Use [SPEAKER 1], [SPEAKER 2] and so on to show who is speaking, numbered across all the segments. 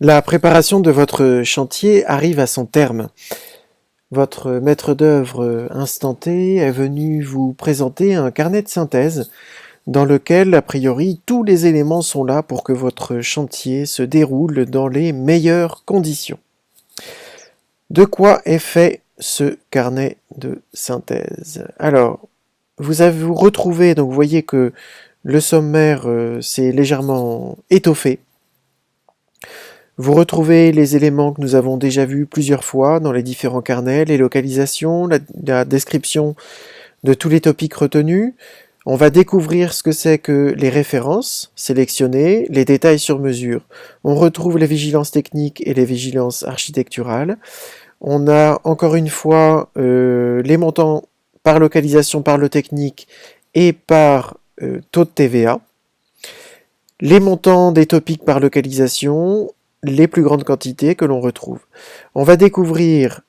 [SPEAKER 1] La préparation de votre chantier arrive à son terme. Votre maître d'œuvre instanté est venu vous présenter un carnet de synthèse dans lequel, a priori, tous les éléments sont là pour que votre chantier se déroule dans les meilleures conditions. De quoi est fait ce carnet de synthèse? Alors, vous retrouvé, donc vous voyez que le sommaire s'est légèrement étoffé. Vous retrouvez les éléments que nous avons déjà vus plusieurs fois dans les différents carnets, les localisations, la description de tous les topics retenus. On va découvrir ce que c'est que les références sélectionnées, les détails sur mesure. On retrouve les vigilances techniques et les vigilances architecturales. On a encore une fois les montants par localisation, par le technique et par taux de TVA. Les montants des topics par localisation, les plus grandes quantités que l'on retrouve. On va découvrir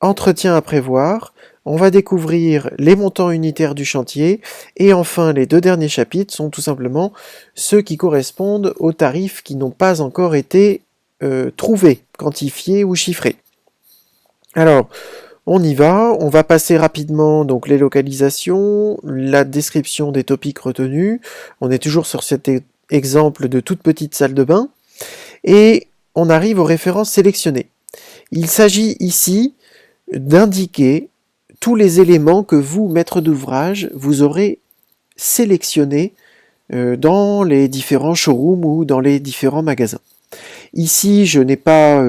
[SPEAKER 1] entretien à prévoir, on va découvrir les montants unitaires du chantier, et enfin les deux derniers chapitres sont tout simplement ceux qui correspondent aux tarifs qui n'ont pas encore été trouvés, quantifiés ou chiffrés. Alors, on y va, on va passer rapidement donc les localisations, la description des topics retenus, on est toujours sur cet exemple de toute petite salle de bain, et on arrive aux références sélectionnées. Il s'agit ici d'indiquer tous les éléments que vous, maître d'ouvrage, vous aurez sélectionnés dans les différents showrooms ou dans les différents magasins. Ici, je n'ai pas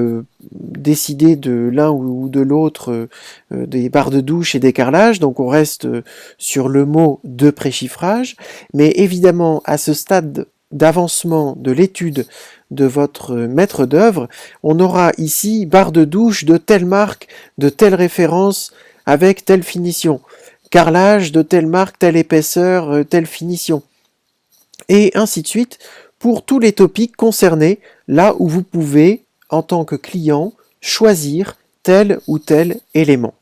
[SPEAKER 1] décidé de l'un ou de l'autre des barres de douche et des carrelages, donc on reste sur le mot de préchiffrage, mais évidemment, à ce stade d'avancement de l'étude de votre maître d'œuvre, on aura ici barre de douche de telle marque, de telle référence, avec telle finition, carrelage de telle marque, telle épaisseur, telle finition, et ainsi de suite, pour tous les topics concernés, là où vous pouvez, en tant que client, choisir tel ou tel élément.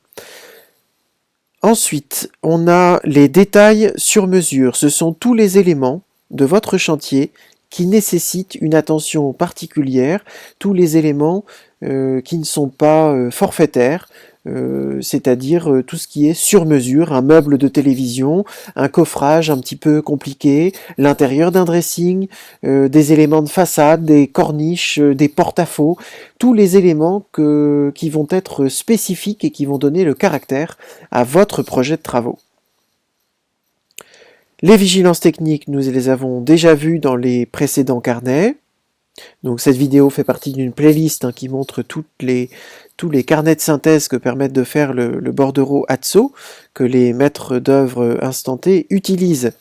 [SPEAKER 1] Ensuite, on a les détails sur mesure. Ce sont tous les éléments de votre chantier qui nécessitent une attention particulière, tous les éléments qui ne sont pas forfaitaires, c'est-à-dire tout ce qui est sur mesure, un meuble de télévision, un coffrage un petit peu compliqué, l'intérieur d'un dressing, des éléments de façade, des corniches, des porte-à-faux, tous les éléments qui vont être spécifiques et qui vont donner le caractère à votre projet de travaux. Les vigilances techniques, nous les avons déjà vues dans les précédents carnets. Donc cette vidéo fait partie d'une playlist qui montre tous les carnets de synthèse que permettent de faire le bordereau Atso, que les maîtres d'œuvre instantés utilisent.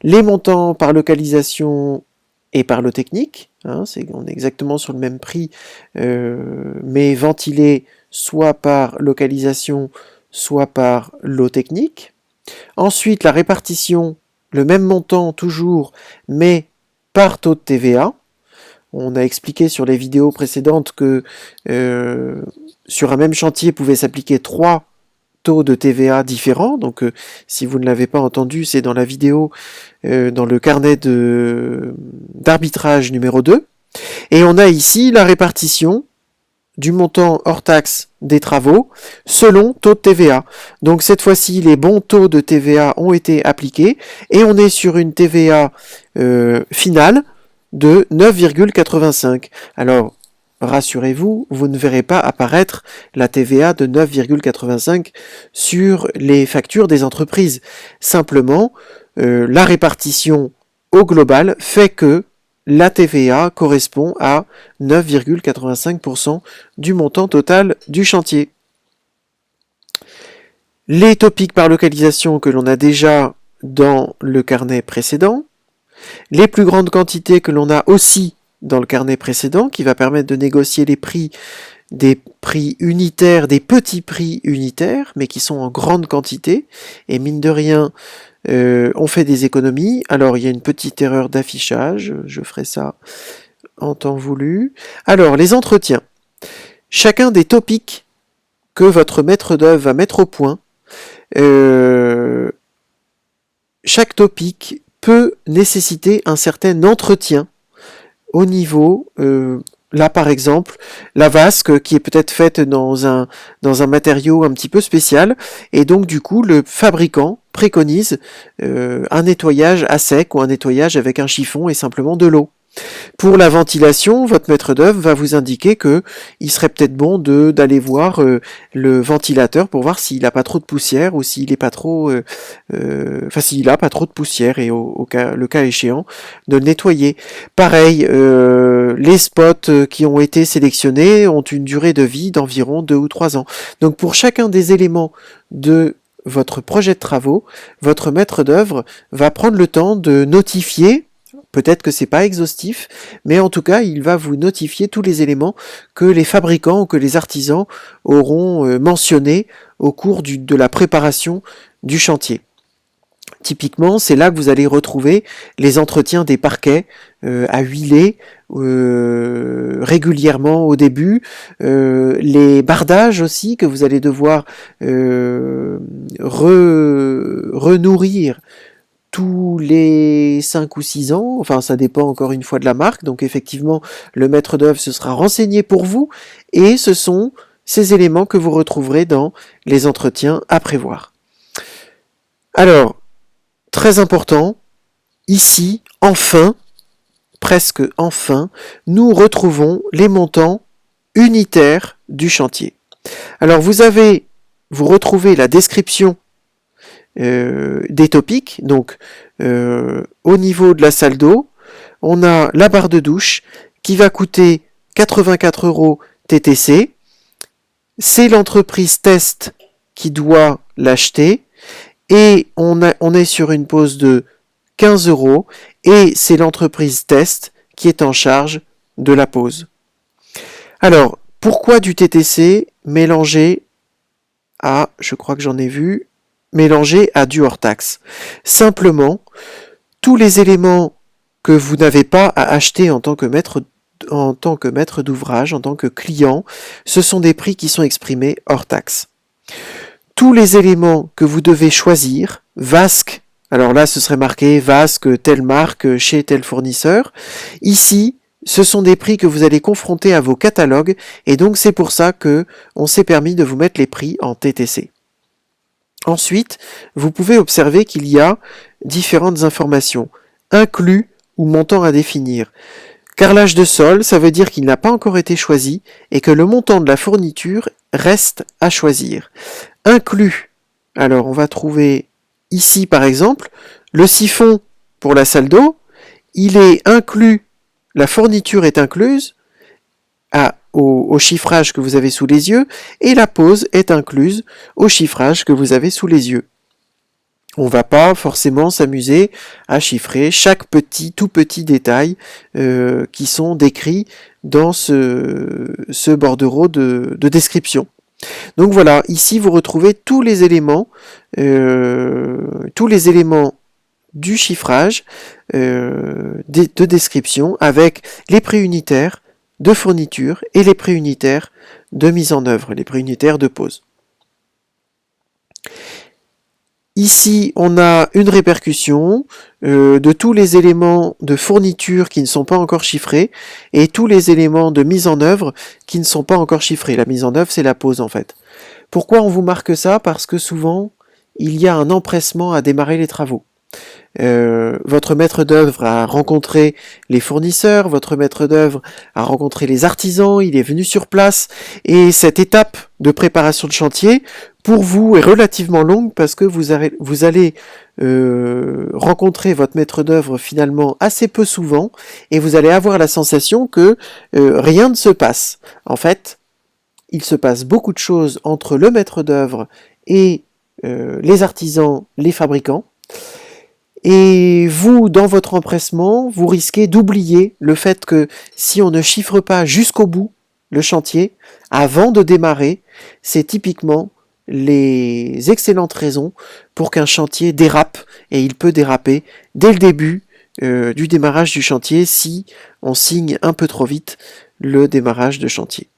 [SPEAKER 1] Les montants par localisation et par lot technique, on est exactement sur le même prix, mais ventilé soit par localisation, soit par lot technique. Ensuite, la répartition, le même montant toujours, mais par taux de TVA. On a expliqué sur les vidéos précédentes que sur un même chantier pouvaient s'appliquer 3 taux de TVA différents. Donc si vous ne l'avez pas entendu, c'est dans la vidéo, dans le carnet d'arbitrage numéro 2. Et on a ici la répartition du montant hors taxe des travaux selon taux de TVA. Donc cette fois-ci, les bons taux de TVA ont été appliqués et on est sur une TVA finale de 9,85. Alors, rassurez-vous, vous ne verrez pas apparaître la TVA de 9,85 sur les factures des entreprises. Simplement, la répartition au global fait que la TVA correspond à 9,85% du montant total du chantier. Les topics par localisation que l'on a déjà dans le carnet précédent, les plus grandes quantités que l'on a aussi dans le carnet précédent, qui va permettre de négocier les prix des prix unitaires, des petits prix unitaires, mais qui sont en grande quantité, et mine de rien, on fait des économies. Alors il y a une petite erreur d'affichage, je ferai ça en temps voulu. Alors les entretiens. Chacun des topics que votre maître d'œuvre va mettre au point, chaque topic peut nécessiter un certain entretien au niveau là, par exemple, la vasque qui est peut-être faite dans un matériau un petit peu spécial, et donc du coup, le fabricant préconise un nettoyage à sec ou un nettoyage avec un chiffon et simplement de l'eau. Pour la ventilation, votre maître d'œuvre va vous indiquer que il serait peut-être bon d'aller voir le ventilateur pour voir s'il n'a pas trop de poussière ou s'il est pas trop, s'il a pas trop de poussière et le cas échéant de le nettoyer. Pareil, les spots qui ont été sélectionnés ont une durée de vie d'environ 2 ou 3 ans. Donc pour chacun des éléments de votre projet de travaux, votre maître d'œuvre va prendre le temps de notifier. Peut-être que c'est pas exhaustif, mais en tout cas, il va vous notifier tous les éléments que les fabricants ou que les artisans auront mentionnés au cours de la préparation du chantier. Typiquement, c'est là que vous allez retrouver les entretiens des parquets à huiler régulièrement au début, les bardages aussi que vous allez devoir renourrir tous les 5 ou 6 ans, enfin ça dépend encore une fois de la marque, donc effectivement le maître d'œuvre se sera renseigné pour vous, et ce sont ces éléments que vous retrouverez dans les entretiens à prévoir. Alors, très important, ici, enfin, presque enfin, nous retrouvons les montants unitaires du chantier. Alors vous retrouvez la description des topics, donc au niveau de la salle d'eau, on a la barre de douche qui va coûter 84 € TTC, c'est l'entreprise test qui doit l'acheter, et on est sur une pause de 15 €, et c'est l'entreprise test qui est en charge de la pause. Alors, pourquoi du TTC mélangé à, je crois que j'en ai vu, mélangé à du hors-taxe? Simplement, tous les éléments que vous n'avez pas à acheter en tant que maître d'ouvrage, en tant que client, ce sont des prix qui sont exprimés hors taxe. Tous les éléments que vous devez choisir, vasque, alors là ce serait marqué vasque telle marque chez tel fournisseur, ici ce sont des prix que vous allez confronter à vos catalogues, et donc c'est pour ça que on s'est permis de vous mettre les prix en TTC. Ensuite, vous pouvez observer qu'il y a différentes informations, inclus ou montant à définir. Carrelage de sol, ça veut dire qu'il n'a pas encore été choisi et que le montant de la fourniture reste à choisir. Inclus, alors on va trouver ici par exemple, le siphon pour la salle d'eau, il est inclus, la fourniture est incluse au chiffrage que vous avez sous les yeux, et la pose est incluse au chiffrage que vous avez sous les yeux. On ne va pas forcément s'amuser à chiffrer chaque tout petit détail qui sont décrits dans ce bordereau de description. Donc voilà, ici vous retrouvez tous les éléments du chiffrage de description avec les prix unitaires de fourniture et les prix unitaires de mise en œuvre, les prix unitaires de pose. Ici, on a une répercussion de tous les éléments de fourniture qui ne sont pas encore chiffrés et tous les éléments de mise en œuvre qui ne sont pas encore chiffrés. La mise en œuvre, c'est la pose en fait. Pourquoi on vous marque ça? Parce que souvent, il y a un empressement à démarrer les travaux. Votre maître d'œuvre a rencontré les fournisseurs, votre maître d'œuvre a rencontré les artisans, il est venu sur place, et cette étape de préparation de chantier, pour vous, est relativement longue parce que vous allez rencontrer votre maître d'œuvre finalement assez peu souvent, et vous allez avoir la sensation que rien ne se passe. En fait, il se passe beaucoup de choses entre le maître d'œuvre et les artisans, les fabricants. Et vous, dans votre empressement, vous risquez d'oublier le fait que si on ne chiffre pas jusqu'au bout le chantier, avant de démarrer, c'est typiquement les excellentes raisons pour qu'un chantier dérape, et il peut déraper dès le début du démarrage du chantier si on signe un peu trop vite le démarrage de chantier.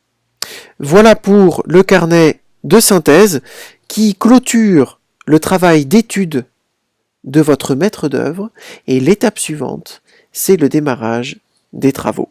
[SPEAKER 1] Voilà pour le carnet de synthèse qui clôture le travail d'étude de votre maître d'œuvre, et l'étape suivante, c'est le démarrage des travaux.